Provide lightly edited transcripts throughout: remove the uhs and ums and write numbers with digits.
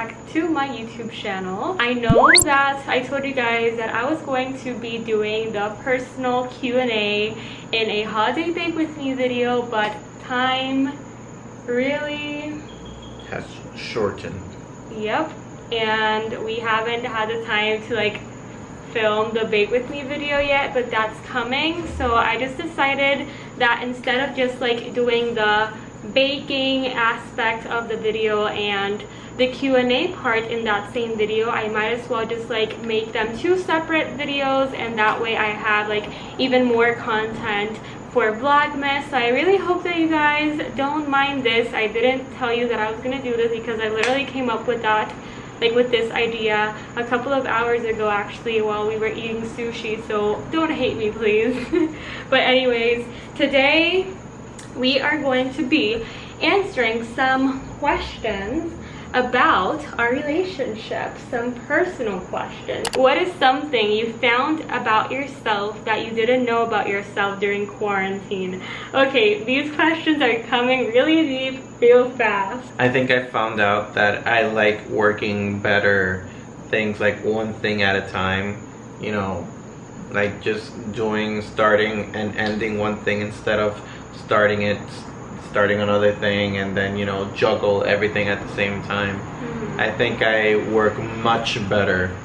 back to my YouTube channel. I know that I told you guys that I was going to be doing the personal Q&A in a holiday bake with me video, but time really has shortened. Yep, and we haven't had the time to like film the bake with me video yet, but that's coming. So I just decided that instead of just like doing the baking aspect of the video and the Q&A part in that same video, I might as well just like make them two separate videos, and that way I have like even more content for Vlogmas. So I really hope that you guys don't mind this. I didn't tell you that I was gonna do this because I literally came up with that, like with this idea a couple of hours ago actually while we were eating sushi, so don't hate me please. But anyways, today we are going to be answering some questions about our relationship, some personal questions. What is something you found about yourself that you didn't know about yourself during quarantine? Okay, these questions are coming really deep, real fast. I think I found out that I like working better things like one thing at a time, you know, like just starting and ending one thing instead of starting another thing and then, you know, juggle everything at the same time. I think I work much better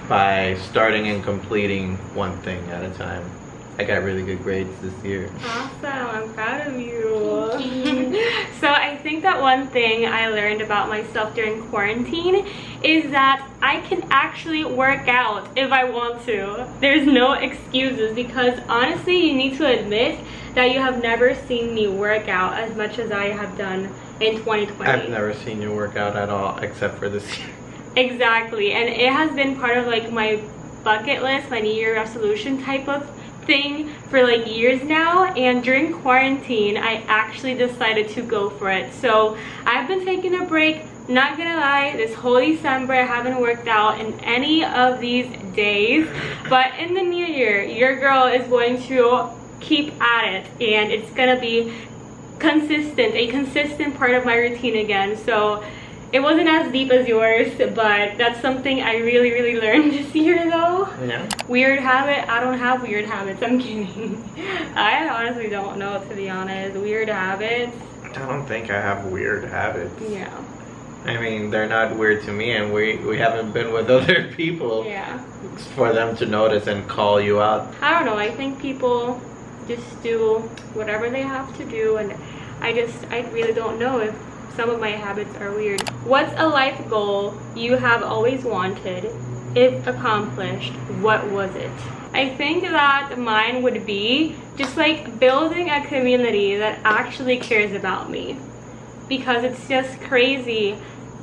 by starting and completing one thing at a time. I got really good grades this year. Awesome, I'm proud of you. So I think that one thing I learned about myself during quarantine is that I can actually work out if I want to. There's no excuses, because honestly you need to admit that you have never seen me work out as much as I have done in 2020. I've never seen you work out at all except for this year. Exactly, and it has been part of like my bucket list, my New Year resolution type of thing for like years now, and during quarantine I actually decided to go for it. So I've been taking a break, not gonna lie, this whole December I haven't worked out in any of these days, but in the new year your girl is going to keep at it, and it's gonna be a consistent part of my routine again. So it wasn't as deep as yours, but that's something I really learned this year though. Yeah. Weird habit? I don't have weird habits, I'm kidding. I honestly don't know, to be honest. Weird habits? I don't think I have weird habits. Yeah. I mean, they're not weird to me, and we haven't been with other people for them to notice and call you out. I don't know, I think people just do whatever they have to do, and I really don't know if some of my habits are weird. What's a life goal you have always wanted? If accomplished, what was it? I think that mine would be just like building a community that actually cares about me, because it's just crazy,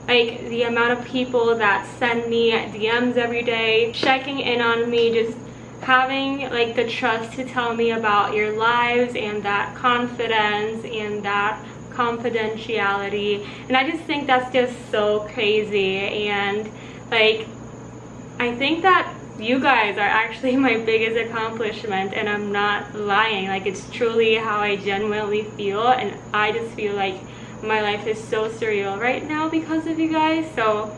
like the amount of people that send me DMs every day, checking in on me, just having like the trust to tell me about your lives, and that confidence and that confidentiality. And I just think that's just so crazy, and like I think that you guys are actually my biggest accomplishment, and I'm not lying. Like, it's truly how I genuinely feel, and I just feel like my life is so surreal right now because of you guys. So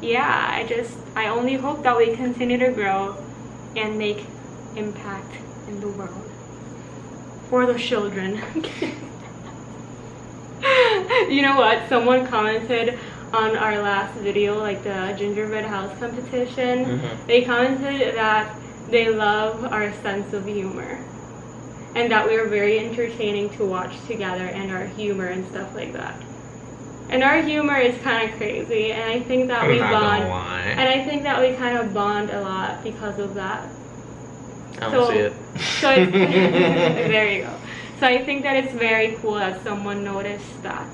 yeah, I only hope that we continue to grow and make impact in the world for the children. You know what, someone commented on our last video, like the gingerbread house competition, they commented that they love our sense of humor and that we are very entertaining to watch together, and our humor and stuff like that. And our humor is kind of crazy, and I think that we bond, and I think that we kind of bond a lot because of that. I don't see it. So it's, there you go. So I think that it's very cool that someone noticed that.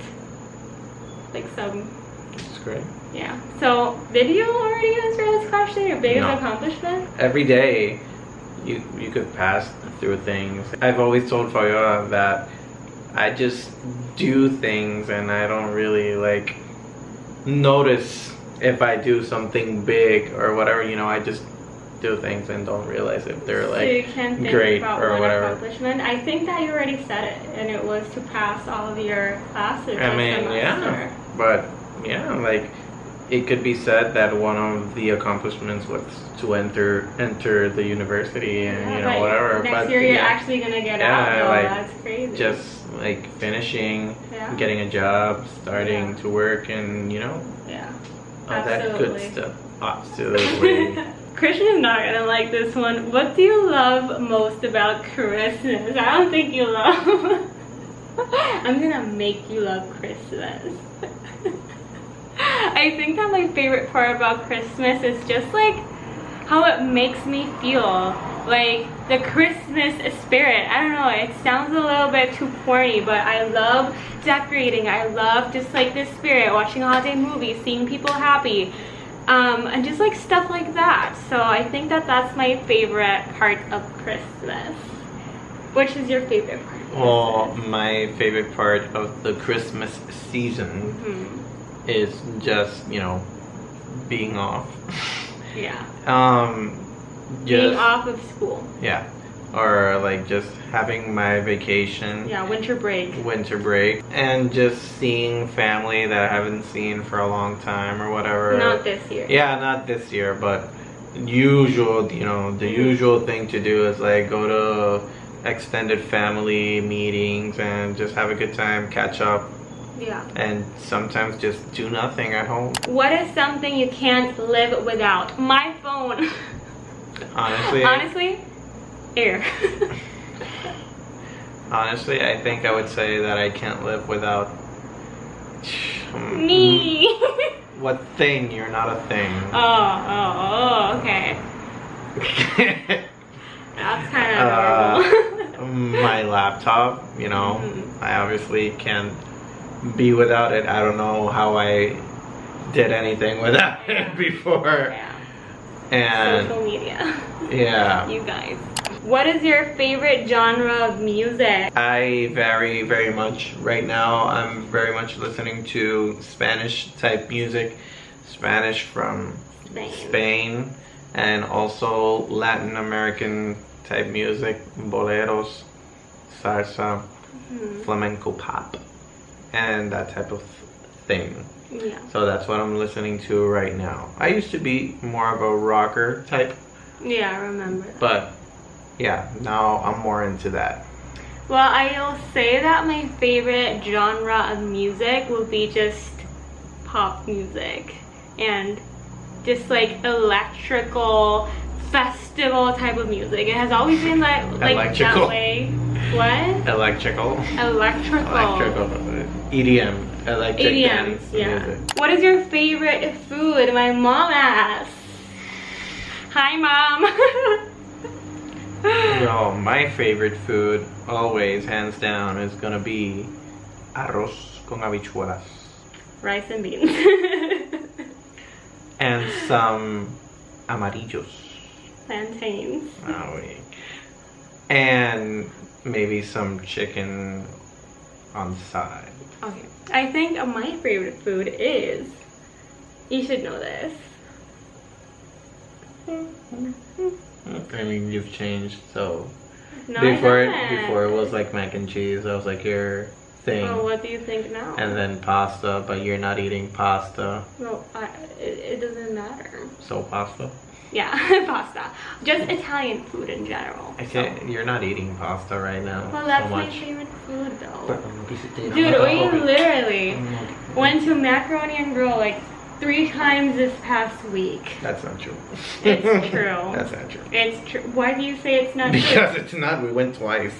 Like some... That's great. Yeah. So did you already answer this question? Your biggest accomplishment? Every day you could pass through things. I've always told Fabiola that I just do things, and I don't really like notice if I do something big or whatever, you know. I just do things and don't realize if they're like so you can't think great about or one whatever. Accomplishment. I think that you already said it, and it was to pass all of your classes. I mean, yeah, but yeah, like it could be said that one of the accomplishments was to enter the university and you know whatever. Next year you're actually gonna get out. Though. Like, that's crazy. Just like finishing, getting a job, starting to work, and you know, all that good stuff. Absolutely. Christian is not gonna like this one. What do you love most about Christmas? I don't think you love. I'm gonna make you love Christmas. I think that my favorite part about Christmas is just like how it makes me feel. Like the Christmas spirit. I don't know, it sounds a little bit too corny, but I love decorating. I love just like this spirit, watching holiday movies, seeing people happy. And just like stuff like that. So I think that that's my favorite part of Christmas. Which is your favorite part? Well, my favorite part of the Christmas season is just, you know, being off. Being off of school. Yeah. Or like just having my vacation. Yeah, winter break. Winter break. And just seeing family that I haven't seen for a long time or whatever. Not this year. Yeah, not this year, but usual, you know, the usual thing to do is like go to extended family meetings and just have a good time, catch up. Yeah. And sometimes just do nothing at home. What is something you can't live without? My phone. Honestly, air. Honestly, I think I would say that I can't live without me. What thing? You're not a thing. Oh, okay. That's kind of adorable. My laptop, you know, I obviously can't be without it. I don't know how I did anything without it before. Yeah. And social media. Yeah. You guys. What is your favorite genre of music? I vary very much. Right now, I'm very much listening to Spanish type music. Spanish from Spain. And also Latin American type music. Boleros, salsa, flamenco pop. And that type of thing. Yeah. So that's what I'm listening to right now. I used to be more of a rocker type. Yeah, I remember. But yeah, now I'm more into that. Well, I'll say that my favorite genre of music will be just pop music and just like electrical festival type of music. It has always been like electrical. That way. What? Electrical. EDM. Electric dance music. What is your favorite food? My mom asked. Hi, Mom. Well, my favorite food, always, hands down, is gonna be arroz con habichuelas. Rice and beans. And some amarillos. Plantains. Oh, wait. And maybe some chicken on the side. Okay. I think my favorite food is, you should know this. I mean, you've changed, so no, before it was like mac and cheese. That was like your thing. Oh, what do you think now? And then pasta, but you're not eating pasta. No, it doesn't matter. So pasta? Yeah, pasta. Just Italian food in general. You're not eating pasta right now. Well, that's so my much. favorite food though. Dude, we literally went to Macaroni and Grill like 3 times this past week. That's not true. It's true. That's not true. It's true. Why do you say it's not because true? Because it's not. We went twice.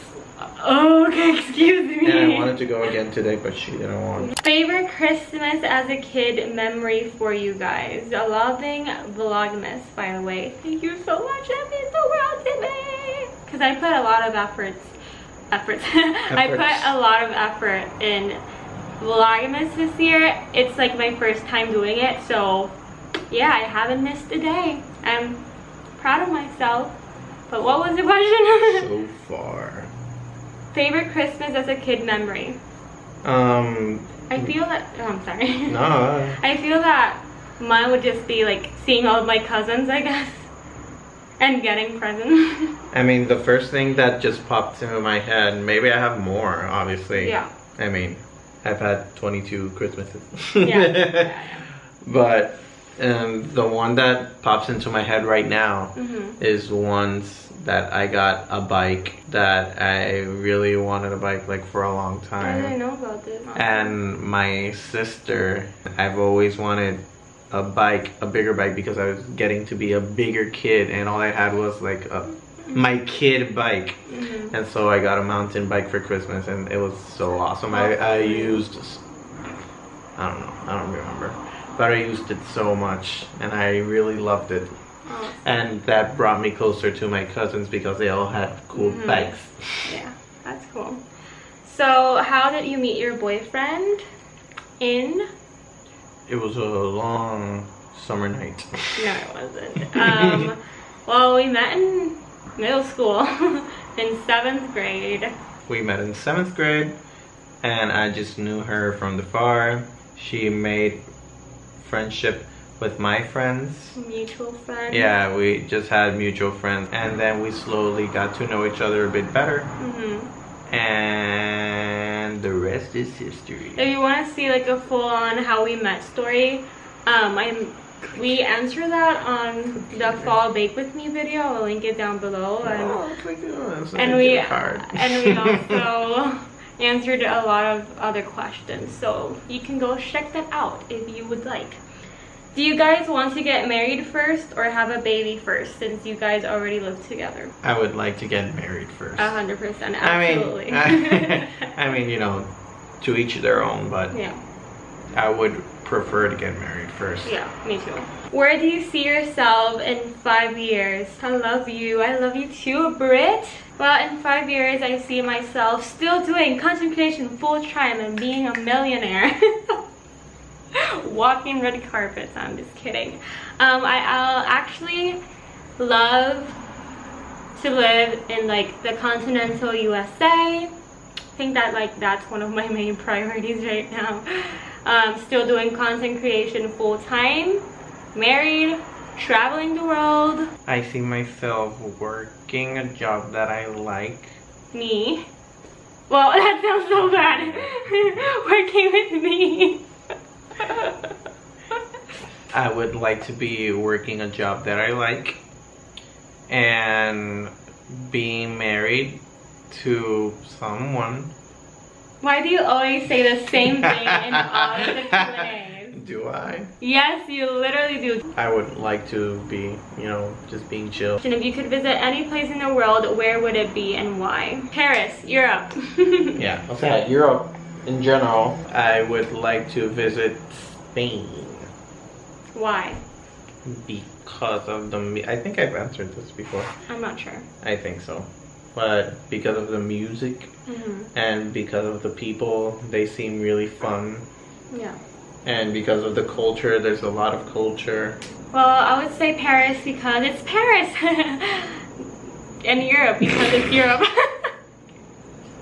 Oh, okay, excuse me. And I wanted to go again today, but she didn't want. Favorite Christmas as a kid memory for you guys? Loving Vlogmas, by the way. Thank you so much. That means the world to me. Because I put a lot of efforts. I put a lot of effort in Vlogmas this year. It's like my first time doing it, so yeah, I haven't missed a day. I'm proud of myself. But what was the question? So far. Favorite Christmas as a kid memory? I feel that, oh, I'm sorry. No. I feel that mine would just be like seeing all of my cousins, I guess, and getting presents. I mean, the first thing that just popped into my head, maybe I have more, obviously. Yeah. I mean, I've had 22 Christmases. Yeah. But the one that pops into my head right now is once that I got a bike that I really wanted a bike like for a long time. I didn't know about this. And my sister, I've always wanted a bike, a bigger bike, because I was getting to be a bigger kid and all I had was like my kid bike. And so I got a mountain bike for Christmas and it was so awesome. I used, I don't remember, but I used it so much and I really loved it. And that brought me closer to my cousins because they all had cool bikes. Yeah, that's cool. So how did you meet your boyfriend? It was a long summer night. No, it wasn't. Well, we met in middle school in 7th grade. We met in 7th grade and I just knew her from the far. She made friendship with my friends. Mutual friends. Yeah, we just had mutual friends and then we slowly got to know each other a bit better. And the rest is history. If you want to see like a full-on how we met story, we answer that on the Fall Bake With Me video. I'll link it down below. And we also answered a lot of other questions, so you can go check that out if you would like. Do you guys want to get married first or have a baby first, since you guys already live together? I would like to get married first. 100%, absolutely. I mean, you know, to each their own, but yeah, I would prefer to get married first. Yeah, me too. Where do you see yourself in 5 years? I love you. I love you too, Britt. Well, in 5 years, I see myself still doing content creation full time and being a millionaire. Walking red carpets. I'm just kidding. I'll actually love to live in like the continental USA. I think that that's one of my main priorities right now. Still doing content creation full time, married, traveling the world. I see myself working a job that I like. Me? Well, that sounds so bad. Working with me. I would like to be working a job that I like and being married to someone. Why do you always say the same thing in all of the Q&As? Do I? Yes, you literally do. I would like to be, you know, just being chill. And if you could visit any place in the world, where would it be and why? Paris, Europe. Yeah, okay, Europe in general. I would like to visit Spain. Why? Because of the, I think I've answered this before. I'm not sure. I think so. But because of the music and because of the people, they seem really fun. Yeah. And because of the culture, there's a lot of culture. Well, I would say Paris because it's Paris. And Europe because it's Europe.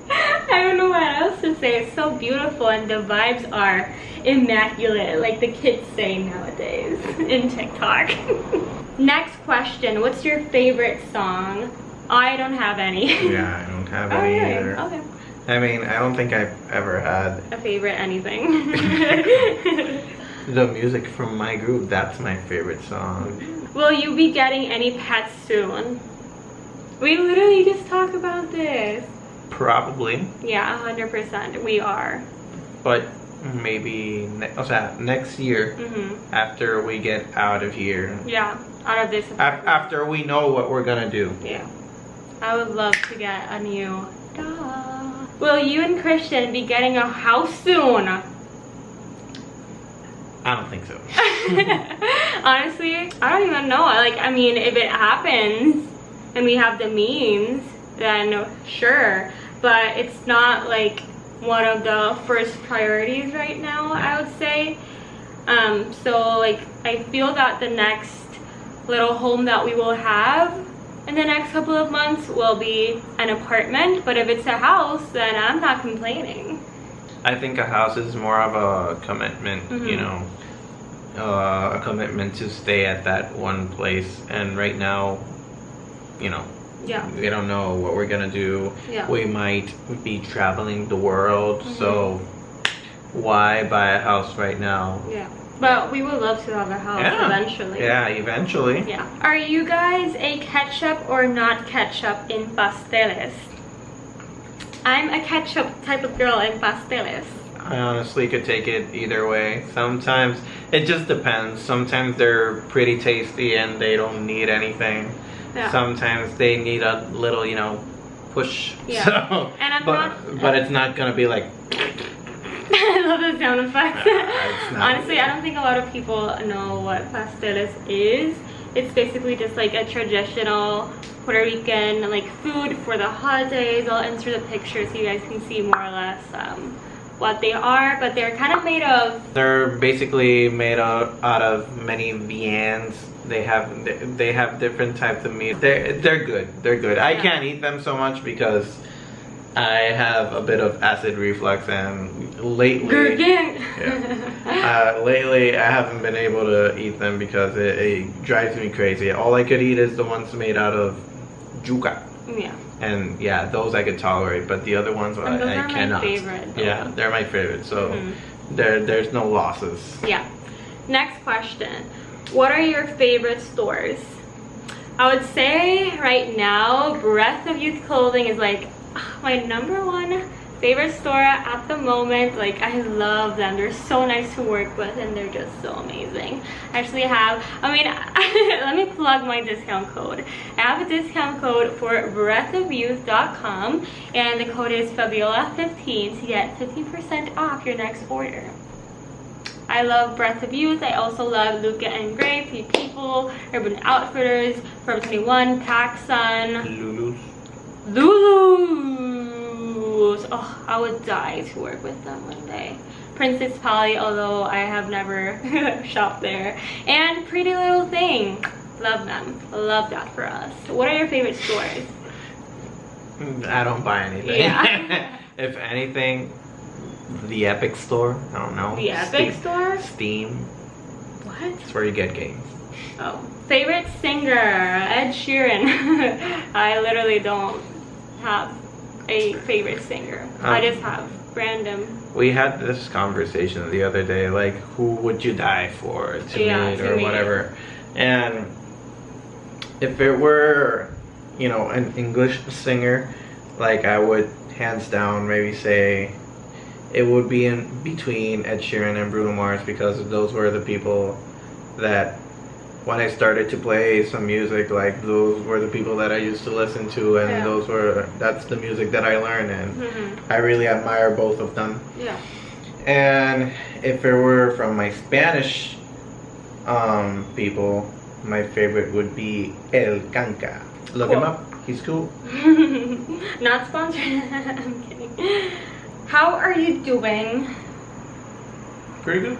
I don't know what else to say. It's so beautiful and the vibes are immaculate, like the kids say nowadays in TikTok. Next question, what's your favorite song? I don't have any. Yeah, I don't have any either. Okay. I mean, I don't think I've ever had a favorite anything. The music from my group, that's my favorite song. Will you be getting any pets soon? We literally just talked about this. Probably. Yeah, 100% we are. But maybe next year, after we get out of here. Yeah, out of this. After we know what we're gonna do. Yeah. I would love to get a new dog. Will you and Christian be getting a house soon? I don't think so. Honestly, I don't even know. Like, I mean, if it happens and we have the means, then sure. But it's not like one of the first priorities right now, I would say. So like, I feel that the next little home that we will have in the next couple of months will be an apartment. But if it's a house, then I'm not complaining. I think a house is more of a commitment, you know, a commitment to stay at that one place. And right now, you know, we don't know what we're gonna do. We might be traveling the world, so why buy a house right now But we would love to have a house eventually. Yeah, eventually. Yeah. Are you guys a ketchup or not ketchup in pasteles? I'm a ketchup type of girl in pasteles. I honestly could take it either way. Sometimes it just depends. Sometimes they're pretty tasty and they don't need anything. Yeah. Sometimes they need a little, you know, push. Yeah. So, and but it's not gonna be like. I love the sound effects. Honestly, I don't think a lot of people know what pasteles is. It's basically just like a traditional Puerto Rican like food for the holidays. I'll insert a picture so you guys can see more or less what they are, but they're kind of made of. They're basically made out of many viands. They have different types of meat. They're good. They're good. I can't eat them so much because I have a bit of acid reflux, and lately, lately I haven't been able to eat them because it drives me crazy. All I could eat is the ones made out of yuca. Yeah. And yeah, those I could tolerate, but the other ones I cannot. My favorite, though. Yeah, they're my favorite. So there's no losses. Yeah. Next question. What are your favorite stores? I would say right now, Breath of Youth Clothing is like my #1 favorite store at the moment. Like, I love them. They're so nice to work with and they're just so amazing. I actually have, let me plug my discount code. I have a discount code for breathofyouth.com and the code is Fabiola15 to get 15% off your next order. I love Breath of Youth. I also love Luca and Gray, Free People, Urban Outfitters, Forever 21, PacSun, Lulu's. Oh, I would die to work with them one day. Princess Polly, although I have never shopped there. And Pretty Little Thing. Love them. Love that for us. What are your favorite stores? I don't buy anything. Yeah. If anything, the Epic Store. I don't know. The Epic Store? Steam. What? It's where you get games. Oh. Favorite singer? Ed Sheeran. I literally don't have a favorite singer. I just have random. We had this conversation the other day, like, who would you die for to meet or whatever. And if it were, you know, an English singer, like, I would hands down maybe say it would be in between Ed Sheeran and Bruno Mars, because those were the people that when I started to play some music, like, those were the people that I used to listen to, and that's the music that I learned, and I really admire both of them. Yeah. And if it were from my Spanish people, my favorite would be El Canca. Look him up. He's cool. Not sponsored. I'm kidding. How are you doing? Pretty good.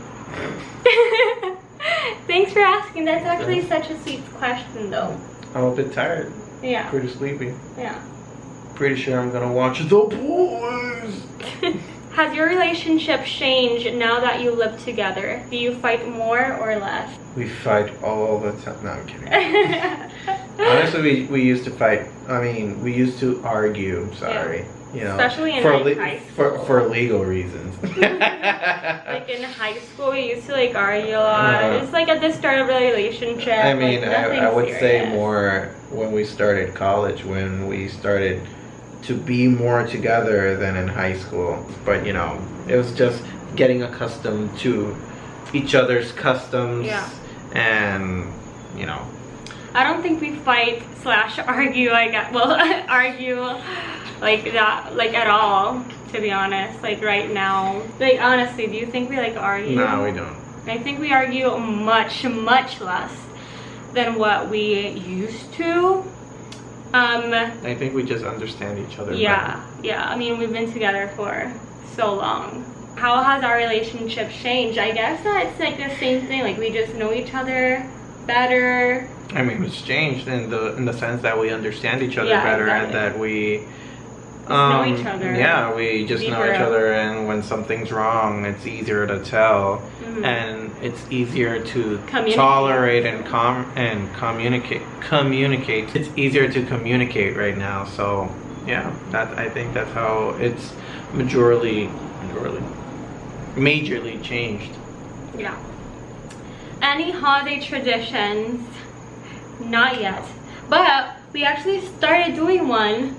Thanks for asking. That's actually such a sweet question, though. I'm a bit tired. Yeah. Pretty sleepy. Yeah. Pretty sure I'm gonna watch The Boys. Has your relationship changed now that you live together? Do you fight more or less? We fight all the time. No, I'm kidding. Honestly, we used to fight. I mean, we used to argue. Sorry. Yeah. You know, especially in high school. For legal reasons. Like in high school, we used to like argue a lot. It's like at the start of a relationship. I mean, like, I would serious. say more when we started college, when we started to be more together than in high school. But you know, it was just getting accustomed to each other's customs. Yeah. And you know, I don't think we fight / argue argue like that, like at all, to be honest. Like right now, like honestly, do you think we like argue? No, we don't. I think we argue much less than what we used to. I think we just understand each other better. Yeah, I mean, we've been together for so long. How has our relationship changed? I guess that it's like the same thing, like we just know each other better. I mean, it's changed in the sense that we understand each other better, and that we know each other. Yeah, we just know each other, and when something's wrong, it's easier to tell, and it's easier to tolerate and communicate. It's easier to communicate right now. So yeah, I think that's how it's majorly changed. Yeah. Any holiday traditions? Not yet. But we actually started doing one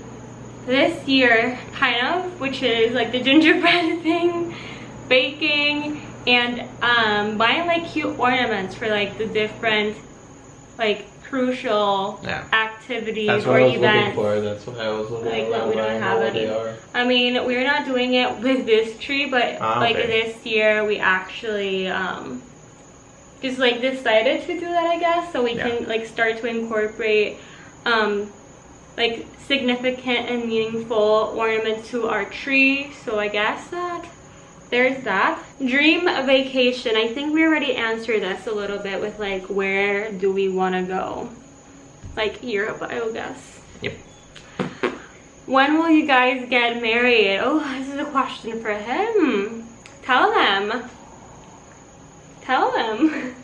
this year, kind of, which is like the gingerbread thing, baking, and buying like cute ornaments for like the different like crucial activities That's what or I was events. looking for. That's what I was looking Like for. what we don't have any. I mean, we're not doing it with this tree, but like this year we actually just like decided to do that, I guess, so we can like start to incorporate like significant and meaningful ornaments to our tree. So I guess that there's that. Dream vacation. I think we already answered this a little bit with like where do we want to go? Like Europe, I would guess. Yep. When will you guys get married? Oh, this is a question for him. Tell them. Tell them.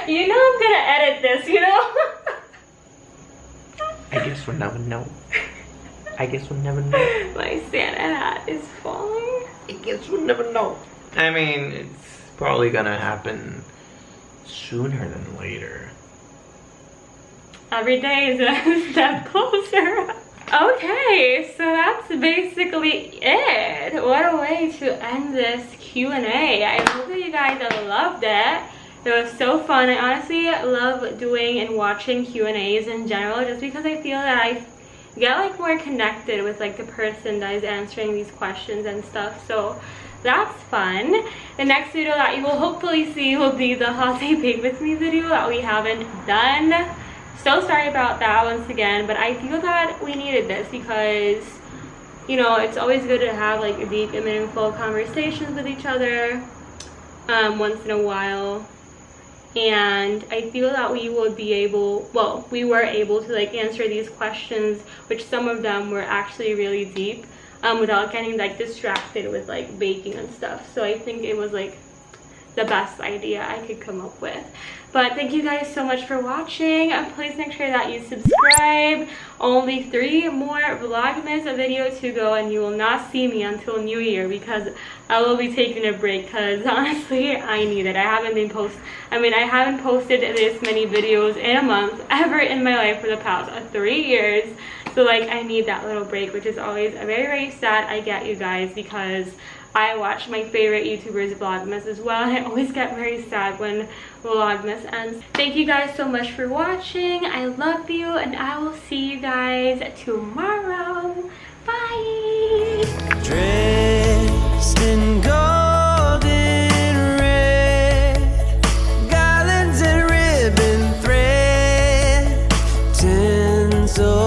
You know I'm gonna edit this, you know? I guess we'll never know. I guess we'll never know. My Santa hat is falling. I guess we'll never know. I mean, it's probably gonna happen sooner than later. Every day is a step closer. Okay, so that's basically it. What a way to end this Q&A. I hope that you guys loved it. It was so fun. I honestly love doing and watching Q&As in general, just because I feel that I get like more connected with like the person that is answering these questions and stuff. So that's fun. The next video that you will hopefully see will be the holiday bake with me video that we haven't done. So sorry about that once again, but I feel that we needed this because, you know, it's always good to have like deep and meaningful conversations with each other once in a while. And I feel that we would be able, well, we were able to like answer these questions, which some of them were actually really deep, without getting like distracted with like baking and stuff. So I think it was like the best idea I could come up with. But thank you guys so much for watching. Please make sure that you subscribe. Only 3 more Vlogmas videos to go, and you will not see me until New Year because I will be taking a break, because honestly I need it. I haven't posted this many videos in a month ever in my life for the past 3 years. So like I need that little break, which is always very, very sad. I get you guys, because I watch my favorite YouTubers Vlogmas as well, and I always get very sad when Vlogmas ends. Thank you guys so much for watching. I love you, and I will see you guys tomorrow. Bye! Dressed in golden red, garlands and ribbon thread, tinsel